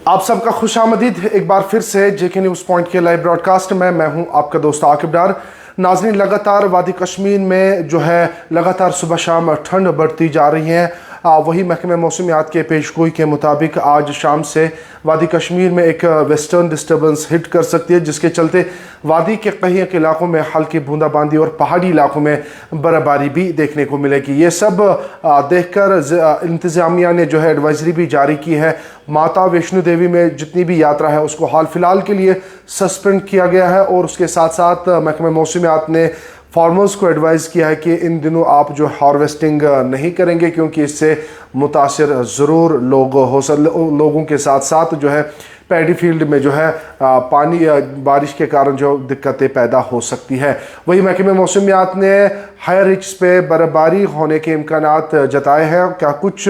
आप सबका खुशामदीद एक बार फिर से जेके न्यूज़ पॉइंट के लाइव ब्रॉडकास्ट में मैं हूं आपका दोस्त आकिब डार। नाज़रीन, लगातार वादी कश्मीर में जो है लगातार सुबह शाम ठंड बढ़ती जा रही है। वही महकमे मौसमियात के पेशगोई के मुताबिक आज शाम से वादी कश्मीर में एक वेस्टर्न डिस्टर्बेंस हिट कर सकती है, जिसके चलते वादी के कई इलाकों में हल्की बूंदाबांदी और पहाड़ी इलाकों में बर्फबारी भी देखने को मिलेगी। ये सब देखकर इंतज़ामिया ने जो है एडवाइजरी भी जारी की है। माता वैष्णो देवी में जितनी भी यात्रा है उसको हाल फिलहाल के लिए सस्पेंड किया गया है, और उसके साथ साथ महकमे मौसमियात ने फार्मर्स को एडवाइज़ किया है कि इन दिनों आप जो हार्वेस्टिंग नहीं करेंगे, क्योंकि इससे मुतासिर ज़रूर लोगों के साथ साथ जो है पैडी फील्ड में जो है पानी बारिश के कारण जो दिक्कतें पैदा हो सकती है। वही महकमे मौसमियात ने हायर रिच पे बर्फबारी होने के इम्कानात जताए हैं। क्या कुछ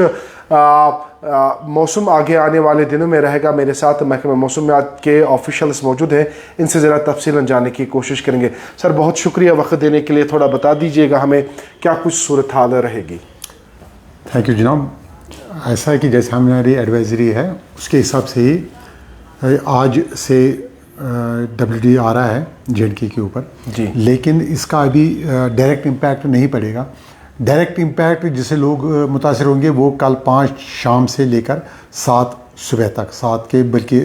मौसम आगे आने वाले दिनों में रहेगा? मेरे साथ महकमे मौसमियात के ऑफिशियल्स मौजूद हैं, इनसे ज़रा तफसीलन जानने की कोशिश करेंगे। सर, बहुत शुक्रिया वक्त देने के लिए। थोड़ा बता दीजिएगा हमें क्या कुछ सूरत हाल रहेगी। थैंक यू जनाब। ऐसा है कि जैसे हमारी एडवाइजरी है उसके हिसाब से ही आज से WD आ रहा है JNK के ऊपर जी, लेकिन इसका अभी डायरेक्ट इम्पैक्ट नहीं पड़ेगा। डायरेक्ट इम्पैक्ट जिससे लोग मुतासर होंगे वो कल 5 शाम से लेकर 7 सुबह तक, 7 के बल्कि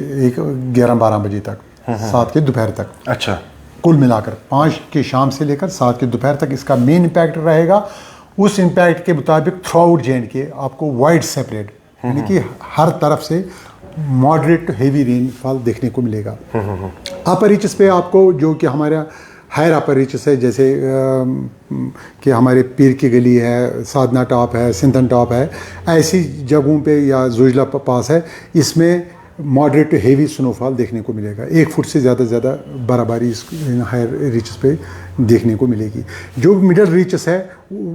11-12 बजे तक, 7 के दोपहर तक। अच्छा, कुल मिलाकर 5 के शाम से लेकर 7 के दोपहर तक इसका मेन इम्पैक्ट रहेगा। उस इम्पैक्ट के मुताबिक थ्रू आउट JNK आपको वाइड सेपरेट यानी कि हर तरफ से मॉडरेट टू हेवी रेनफॉल देखने को मिलेगा। अपर रीचेस पे आपको जो कि हमारा हायर अपर रीचेस है, जैसे कि हमारे पीर की गली है, साधना टॉप है, सिंधन टॉप है, ऐसी जगहों पे या जोजिला पास है, इसमें मॉडरेट टू हेवी स्नोफॉल देखने को मिलेगा। 1 फुट से ज़्यादा बर्फबारी इस हायर रीचेस पे देखने को मिलेगी। जो मिडल रीचेस है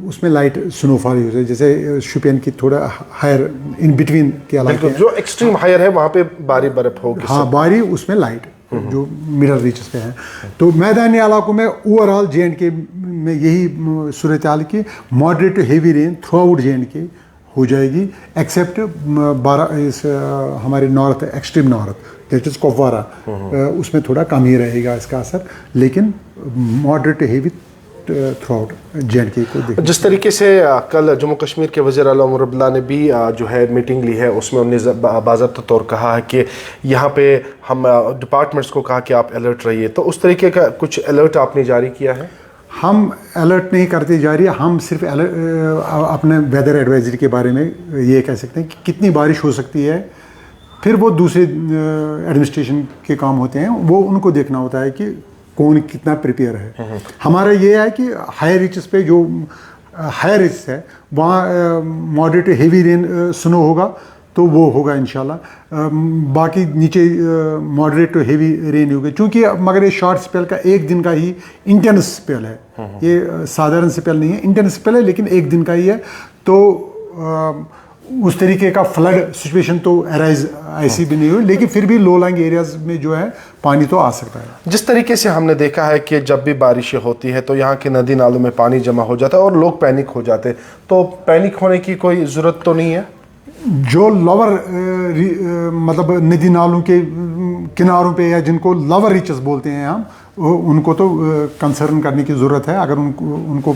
उसमें लाइट स्नोफॉल हो जाए, जैसे शुपियन की थोड़ा हायर इन बिटवीन के इलाके जो एक्सट्रीम हायर है वहाँ पे भारी बर्फ होगी। हाँ, भारी उसमें लाइट जो मिडल रीचेस पे है। तो मैदानी इलाकों में ओवरऑल JNK में यही सूरत हाल की moderate to heavy rain throughout JNK हो जाएगी, एक्सेप्ट हमारे north extreme north that is Kupwara, उसमें थोड़ा कम ही रहेगा इसका असर, लेकिन moderate heavy throughout JNK को। जिस तरीके से कल जम्मू कश्मीर के वज़ीर आला उमर अब्दुल्ला ने भी जो है मीटिंग ली है, उसमें उन्होंने बाज़ाब्ता तौर कहा है कि यहाँ पे हम डिपार्टमेंट्स को कहा कि आप अलर्ट रहिए। तो उस तरीके का कुछ अलर्ट आपने जारी किया है? हम अलर्ट नहीं करते जा रही है, हम सिर्फ अपने वेदर एडवाइजरी के बारे में ये कह सकते हैं कि कितनी बारिश हो सकती है, फिर वो दूसरे एडमिनिस्ट्रेशन के काम होते हैं, वो उनको देखना होता है कि कौन कितना प्रिपेयर है। हमारा ये है कि हायर रीचेस पे जो हायर रीच है वहाँ मॉडरेट हेवी रेन स्नो होगा तो वो होगा इंशाल्लाह। बाकी नीचे मॉडरेट टू हेवी रेन होगी, क्योंकि मगर ये शॉर्ट स्पेल का 1 दिन का ही इंटेंस स्पेल है, ये साधारण स्पेल नहीं है, इंटेंस स्पेल है, लेकिन 1 दिन का ही है। तो उस तरीके का फ्लड सिचुएशन तो अराइज ऐसी भी नहीं हुई, लेकिन फिर भी लो लाइंग एरियाज में जो है पानी तो आ सकता है। जिस तरीके से हमने देखा है कि जब भी बारिशें होती है तो यहाँ के नदी नालों में पानी जमा हो जाता है और लोग पैनिक हो जाते हैं, तो पैनिक होने की कोई ज़रूरत तो नहीं है। जो लोअर मतलब नदी नालों के किनारों पे या जिनको लोअर रीचेस बोलते हैं हम, उनको तो कंसर्न करने की ज़रूरत है। अगर उनको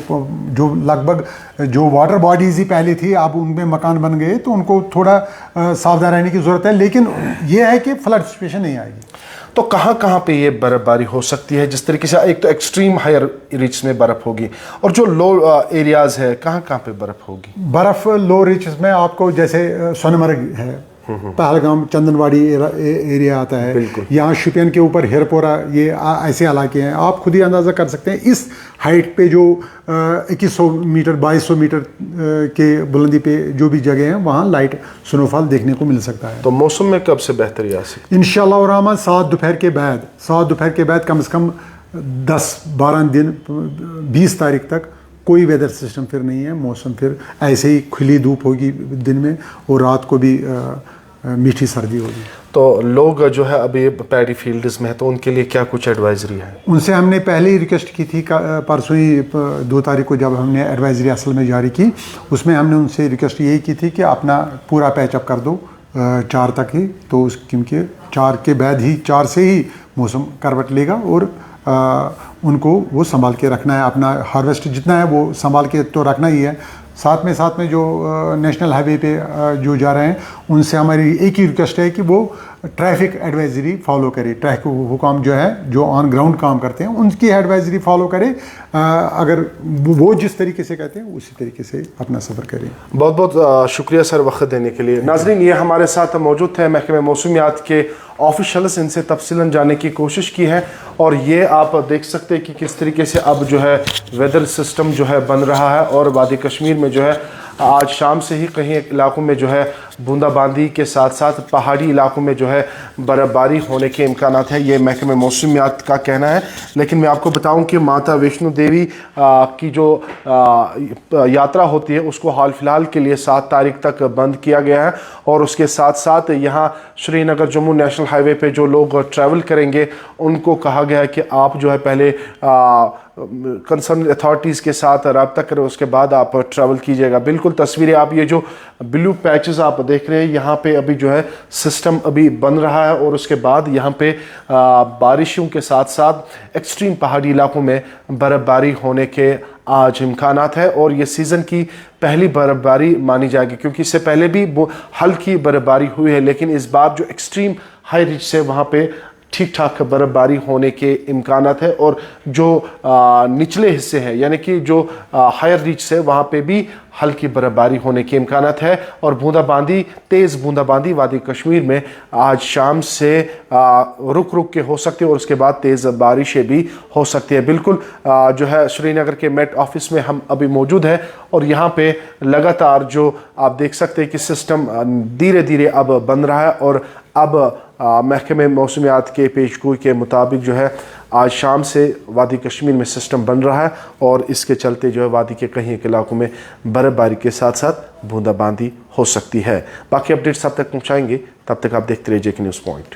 जो लगभग जो वाटर बॉडीज़ ही पहले थी अब उनमें मकान बन गए तो उनको थोड़ा सावधान रहने की ज़रूरत है, लेकिन ये है कि फ्लड सिचुएशन नहीं आएगी। तो कहाँ कहाँ पे ये बर्फबारी हो सकती है? जिस तरीके से एक तो एक्सट्रीम हायर रीच में बर्फ़ होगी, और जो लो एरियाज़ है कहाँ कहाँ पे बर्फ़ होगी? बर्फ़ लो रीचेस में आपको जैसे सोनमर्ग है, पहलगाम चंदनवाड़ी एरिया आता है, यहाँ शुपियन के ऊपर हिरपोरा, ये ऐसे इलाके हैं। आप खुद ही अंदाज़ा कर सकते हैं इस हाइट पे जो 2100 मीटर 2200 मीटर के बुलंदी पे जो भी जगह हैं वहाँ लाइट स्नोफॉल देखने को मिल सकता है। तो मौसम में कब से बेहतरी आ सकती है? इंशाअल्लाह रहमान 7 दोपहर के बाद कम से कम 10-12 दिन 20 तारीख तक कोई वेदर सिस्टम फिर नहीं है। मौसम फिर ऐसे ही खुली धूप होगी दिन में और रात को भी मीठी सर्दी होगी। तो लोग जो है अभी पैडी फील्ड्स में है तो उनके लिए क्या कुछ एडवाइजरी है? उनसे हमने पहले ही रिक्वेस्ट की थी, परसों ही 2 तारीख को जब हमने एडवाइजरी असल में जारी की, उसमें हमने उनसे रिक्वेस्ट यही की थी कि अपना पूरा पैचअप कर दो, 4 तक ही, तो क्योंकि 4 के बाद ही 4 से ही मौसम करवट लेगा और उनको वो संभाल के रखना है, अपना हार्वेस्ट जितना है वो संभाल के तो रखना ही है। साथ में जो नेशनल हाईवे पे जो जा रहे हैं उनसे हमारी एक ही रिक्वेस्ट है कि वो ट्रैफिक एडवाइजरी फॉलो करे, ट्रैफिक हुकाम जो है जो ऑन ग्राउंड काम करते हैं उनकी एडवाइजरी फॉलो करे। अगर वो जिस तरीके से कहते हैं उसी तरीके से अपना सफ़र करें। बहुत बहुत शुक्रिया सर वक्त देने के लिए। नाज़रीन, ये हमारे साथ मौजूद थे महकमे मौसमियात के ऑफिशल्स, इनसे तफसीलन जानने की कोशिश की है और ये आप देख सकते हैं कि किस तरीके से अब जो है वेदर सिस्टम जो है बन रहा है और वादी कश्मीर में जो है आज शाम से ही कहीं इलाकों में जो है बूंदाबांदी के साथ साथ पहाड़ी इलाकों में जो है बर्फ़बारी होने के इम्कानात है, ये महकमे मौसमियात का कहना है। लेकिन मैं आपको बताऊं कि माता वैष्णो देवी की जो यात्रा होती है उसको हाल फिलहाल के लिए 7 तारीख तक बंद किया गया है और उसके साथ साथ यहाँ श्रीनगर जम्मू नेशनल हाईवे पे जो लोग ट्रैवल करेंगे उनको कहा गया है कि आप जो है पहले कंसर्न अथॉरिटीज़ के साथ रब्ता करें, उसके बाद आप ट्रैवल कीजिएगा। बिल्कुल तस्वीरें आप ये जो ब्लू पैचेस आप देख रहे हैं यहाँ पे अभी जो है सिस्टम अभी बन रहा है और उसके बाद यहाँ पे बारिशों के साथ साथ एक्सट्रीम पहाड़ी इलाकों में बर्फ़बारी होने के आज इम्कानात है और ये सीज़न की पहली बर्फ़बारी मानी जाएगी, क्योंकि इससे पहले भी हल्की बर्फ़बारी हुई है लेकिन इस बार जो एक्सट्रीम हाई रिच से वहाँ पे ठीक ठाक बर्फ़बारी होने के इम्कानात है और जो निचले हिस्से हैं यानी कि जो हायर रीच से वहाँ पे भी हल्की बर्फ़बारी होने के इम्कानात है और बूंदाबांदी, तेज़ बूंदाबांदी वादी कश्मीर में आज शाम से रुक रुक के हो सकती है और उसके बाद तेज़ बारिशें भी हो सकती है। बिल्कुल जो है श्रीनगर के मेट ऑफिस में हम अभी मौजूद हैं और यहाँ पे लगातार जो आप देख सकते हैं कि सिस्टम धीरे धीरे अब बन रहा है और अब महकमे मौसमियात के पेशगोई के मुताबिक जो है आज शाम से वादी कश्मीर में सिस्टम बन रहा है और इसके चलते जो है वादी के कहीं एक इलाकों में बर्फ़बारी के साथ साथ बूंदाबांदी हो सकती है। बाकी अपडेट्स आप तक पहुँचाएंगे, तब तक आप देखते रहिए जेके न्यूज़ पॉइंट।